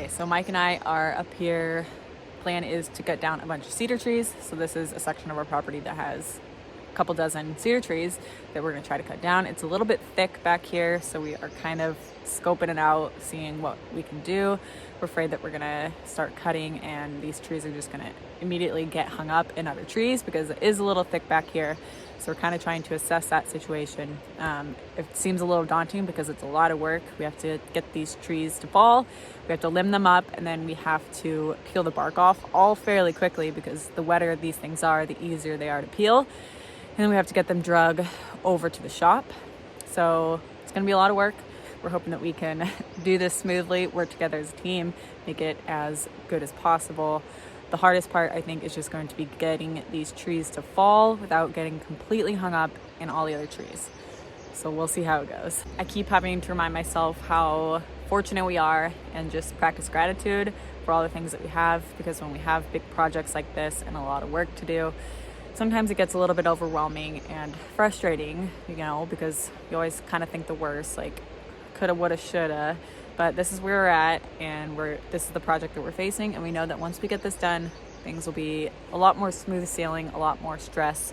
Okay, so Mike and I are up here. Plan is to cut down a bunch of cedar trees. So this is a section of our property that has a couple dozen cedar trees that we're gonna try to cut down. It's a little bit thick back here, so we are kind of scoping it out, seeing what we can do. We're afraid that we're gonna start cutting and these trees are just gonna immediately get hung up in other trees because it is a little thick back here. So we're kind of trying to assess that situation. It seems a little daunting because it's a lot of work. We have to get these trees to fall, we have to limb them up, and then we have to peel the bark off all fairly quickly because the wetter these things are, the easier they are to peel. And then we have to get them drug over to the shop. So it's gonna be a lot of work. We're hoping that we can do this smoothly, work together as a team, make it as good as possible. The hardest part, I think, is just going to be getting these trees to fall without getting completely hung up in all the other trees. So we'll see how it goes. I keep having to remind myself how fortunate we are and just practice gratitude for all the things that we have, because when we have big projects like this and a lot of work to do, sometimes it gets a little bit overwhelming and frustrating, you know, because you always kind of think the worst, like coulda, woulda, shoulda. But this is where we're at, and this is the project that we're facing, and we know that once we get this done, things will be a lot more smooth sailing, a lot more stress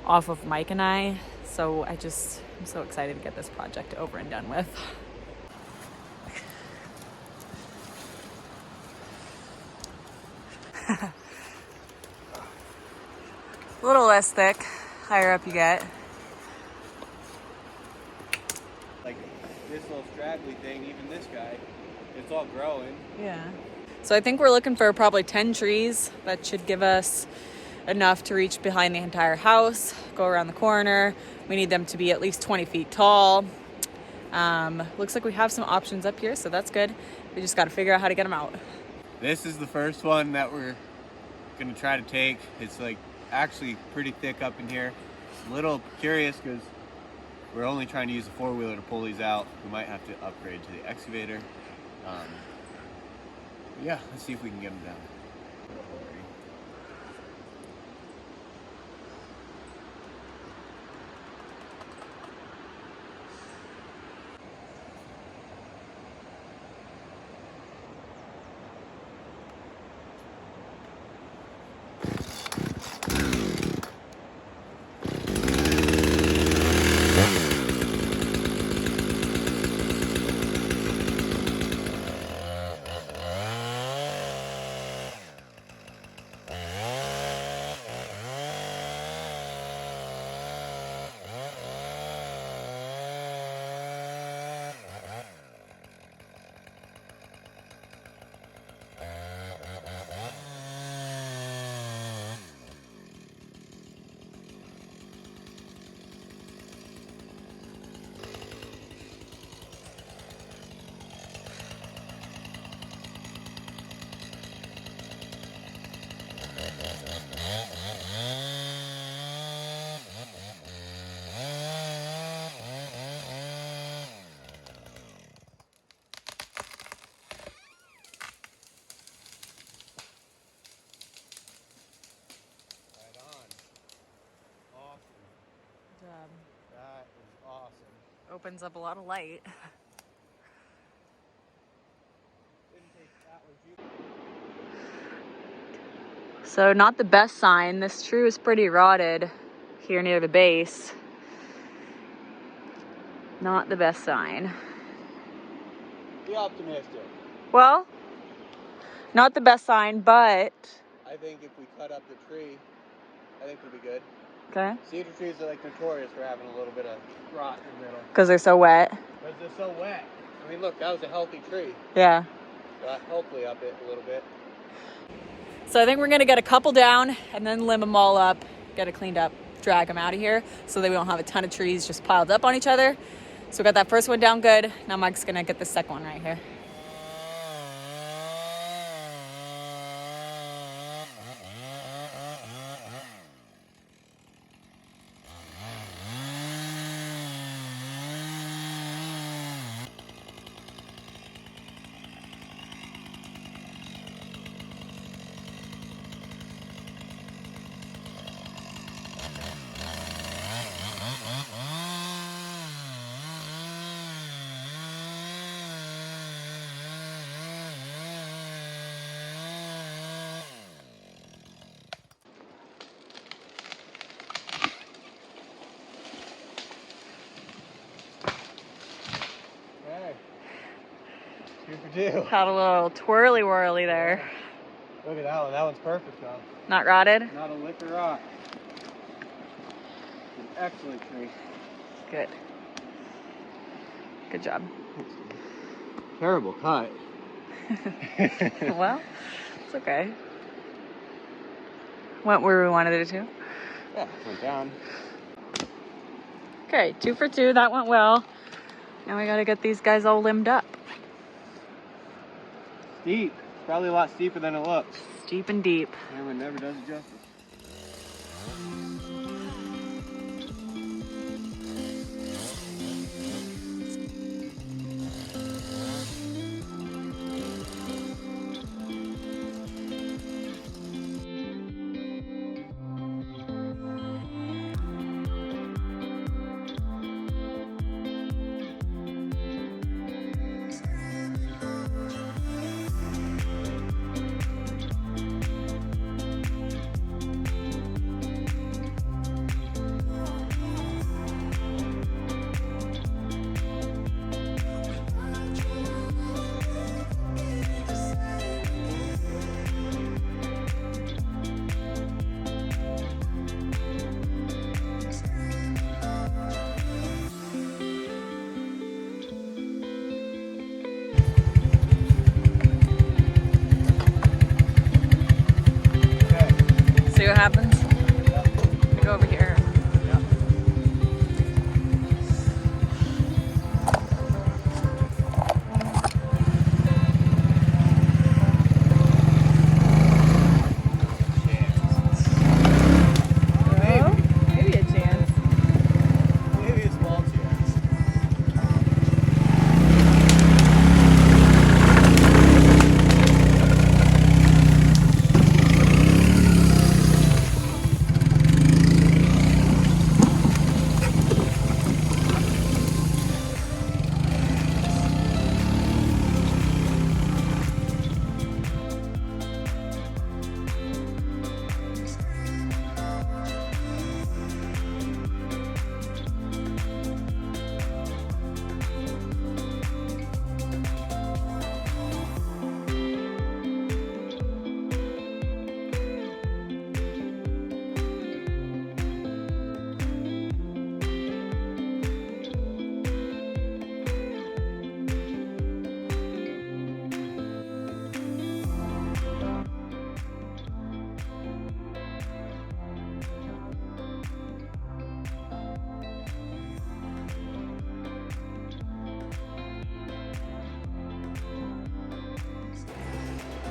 off of Mike and I. So I'm so excited to get this project over and done with. A little less thick, higher up you get. Like this little straggly thing, even this guy, it's all growing. Yeah. So I think we're looking for probably 10 trees. That should give us enough to reach behind the entire house, go around the corner. We need them to be at least 20 feet tall. Looks like we have some options up here, so that's good. We just got to figure out how to get them out. This is the first one that we're gonna try to take. It's like actually pretty thick up in here. A little curious because we're only trying to use a four-wheeler to pull these out. We might have to upgrade to the excavator. Yeah, let's see if we can get them down. That is awesome. Opens up a lot of light. So not the best sign. This tree is pretty rotted here near the base. Not the best sign. Be optimistic. Well, not the best sign, but... I think if we cut up the tree, I think it'll be good. Okay. Cedar trees are like notorious for having a little bit of rot in the middle. Because they're so wet. Because they're so wet. I mean, look, that was a healthy tree. Yeah. Hopefully up it a little bit. So I think we're going to get a couple down and then limb them all up, get it cleaned up, drag them out of here so that we don't have a ton of trees just piled up on each other. So we got that first one down good. Now Mike's going to get the second one right here. too. Had a little twirly whirly there. Look at that one. That one's perfect though. Not rotted? Not a lick of rot. It's an excellent tree. Good. Good job. Terrible cut. Well, it's okay. Went where we wanted it to. Yeah, went down. Okay, 2 for 2. That went well. Now we gotta get these guys all limbed up. Steep. It's probably a lot steeper than it looks. Steep and deep. Camera never does it justice. See what happens? We go over here. Maybe a chance. Maybe a small chance.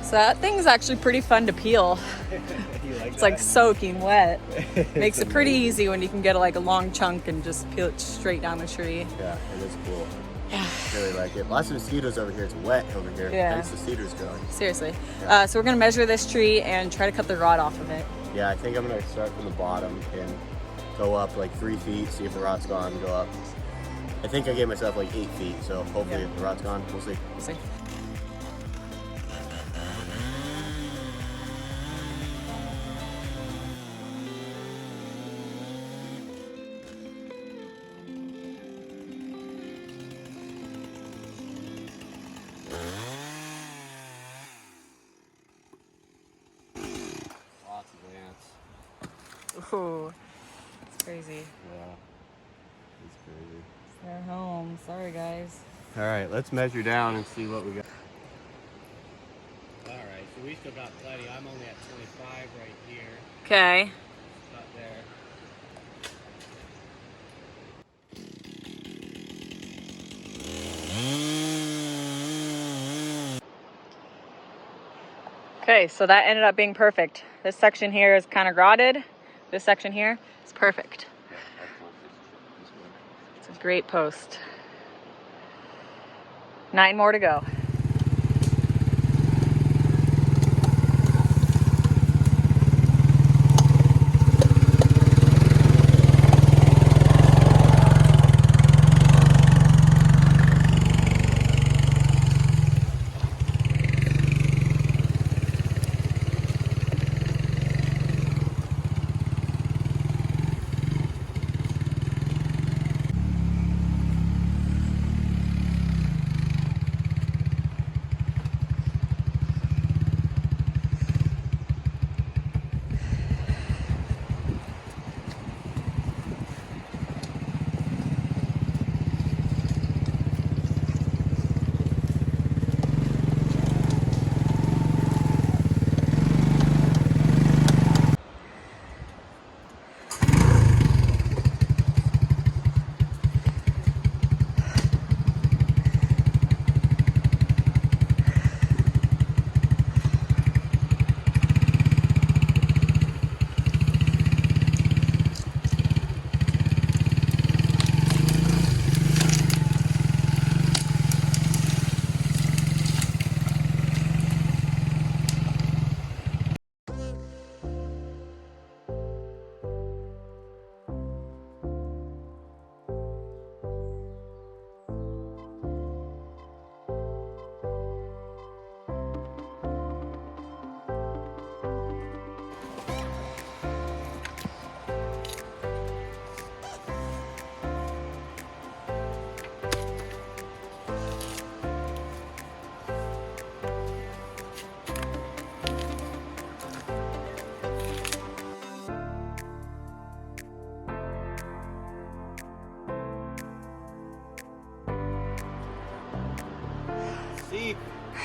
So that thing's actually pretty fun to peel. It's like soaking wet. Makes it pretty easy when you can get like a long chunk and just peel it straight down the tree. Yeah, it is cool. Yeah. Really like it. Lots of mosquitoes over here. It's wet over here. Yeah. Hence the cedar's growing. Seriously. Yeah. So we're gonna measure this tree and try to cut the rod off of it. Yeah, I think I'm gonna start from the bottom and go up like 3 feet, see if the rot's gone, go up. I think I gave myself like 8 feet, so hopefully if the rot's gone, we'll see. We'll see. Lots of ants. Ooh, it's crazy. Yeah, it's crazy. They're home. Sorry, guys. All right, let's measure down and see what we got. All right, so we still got plenty. I'm only at 25 right here. Okay. Not there. Okay, so that ended up being perfect. This section here is kind of rotted. This section here is perfect. It's a great post. 9 more to go.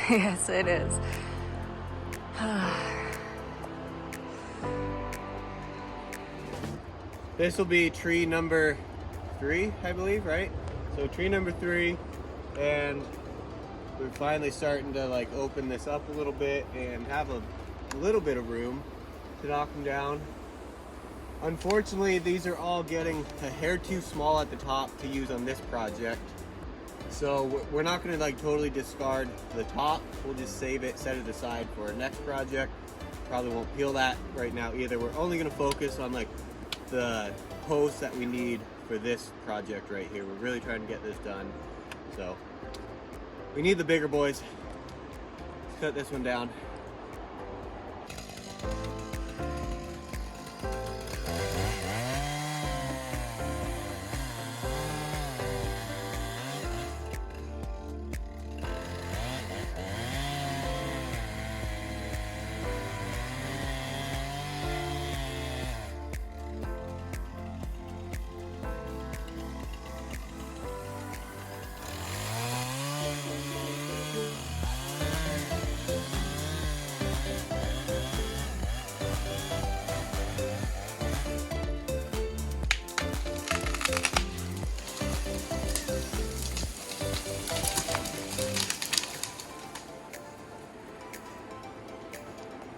Yes, it is. This will be tree number 3, I believe, right? So tree number 3, and we're finally starting to like open this up a little bit and have a little bit of room to knock them down. Unfortunately, these are all getting a hair too small at the top to use on this project. So we're not gonna like totally discard the top. We'll just save it, set it aside for our next project. Probably won't peel that right now either. We're only gonna focus on like the posts that we need for this project right here. We're really trying to get this done. So we need the bigger boys. Let's cut this one down.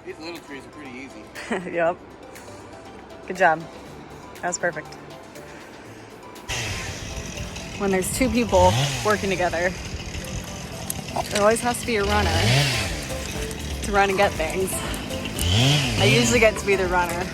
These little trees are pretty easy. Yep. Good job. That was perfect. When there's 2 people working together, there always has to be a runner to run and get things. I usually get to be the runner.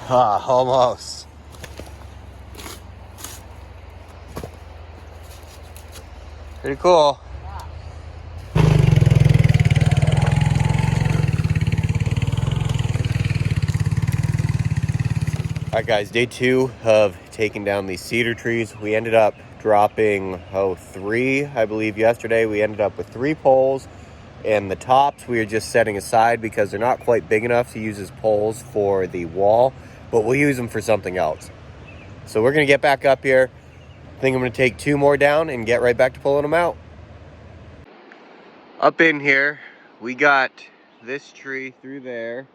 Ah, almost. Pretty cool. All right, guys, day 2 of taking down these cedar trees. We ended up dropping 3, I believe, yesterday. We ended up with 3 poles, and the tops we are just setting aside because they're not quite big enough to use as poles for the wall, but we'll use them for something else. So we're gonna get back up here. I think I'm gonna take 2 more down and get right back to pulling them out. Up in here, we got this tree through there.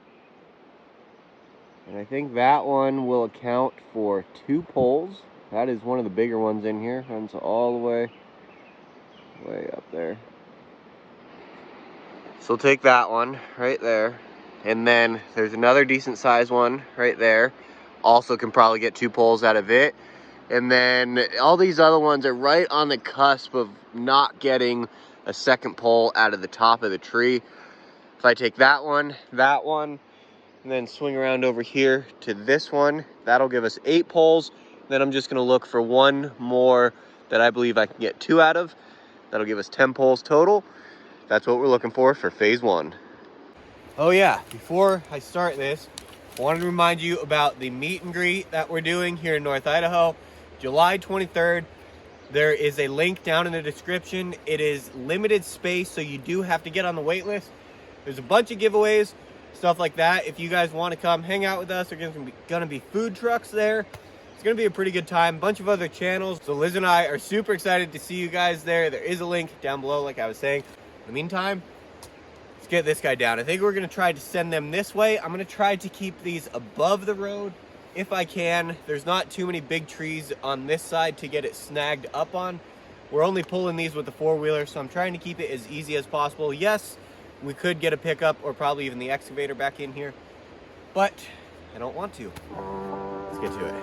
And I think that one will account for 2 poles. That is one of the bigger ones in here. Runs all the way up there. So we'll take that one right there. And then there's another decent sized one right there. Also can probably get 2 poles out of it. And then all these other ones are right on the cusp of not getting a second pole out of the top of the tree. If I take that one, and then swing around over here to this one, that'll give us 8 poles. Then I'm just gonna look for 1 more that I believe I can get 2 out of. That'll give us 10 poles total. That's what we're looking for phase 1. Oh yeah, before I start this, I wanted to remind you about the meet and greet that we're doing here in North Idaho, July 23rd. There is a link down in the description. It is limited space, so you do have to get on the wait list. There's a bunch of giveaways, stuff like that. If you guys want to come hang out with us, there's gonna be food trucks there. It's gonna be a pretty good time. Bunch of other channels. So Liz and I are super excited to see you guys there. There is a link down below, like I was saying. In the meantime, let's get this guy down. I think we're gonna try to send them this way. I'm gonna try to keep these above the road if I can. There's not too many big trees on this side to get it snagged up on. We're only pulling these with the four-wheeler, so I'm trying to keep it as easy as possible. Yes, we could get a pickup or probably even the excavator back in here, but I don't want to. Let's get to it.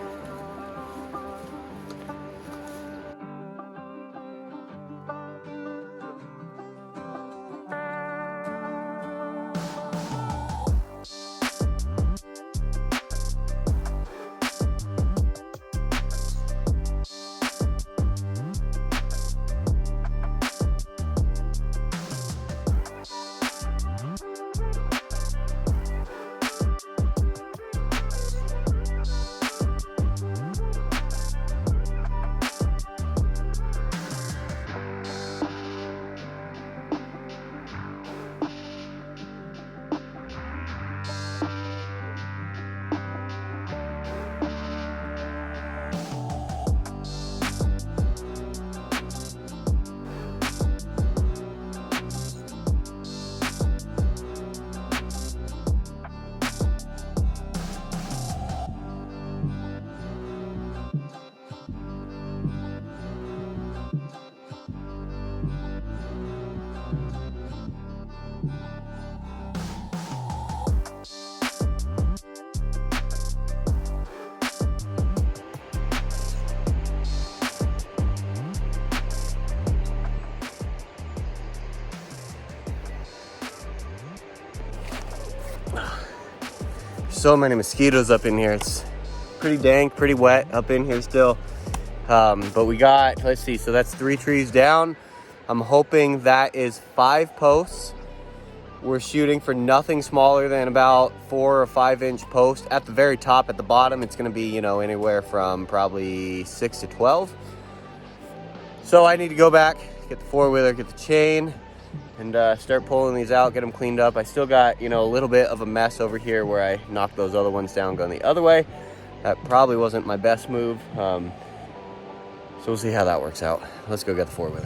So many mosquitoes up in here. It's pretty dank, pretty wet up in here still. But we got, let's see, so that's 3 trees down. I'm hoping that is 5 posts. We're shooting for nothing smaller than about 4 or 5 inch post. At the very top, at the bottom, it's gonna be, anywhere from probably 6 to 12. So I need to go back, get the four-wheeler, get the chain, and start pulling these out, get them cleaned up. I still got, a little bit of a mess over here where I knocked those other ones down going the other way. That probably wasn't my best move. So we'll see how that works out. Let's go get the four-wheeler.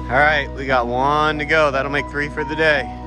All right, we got 1 to go. That'll make 3 for the day.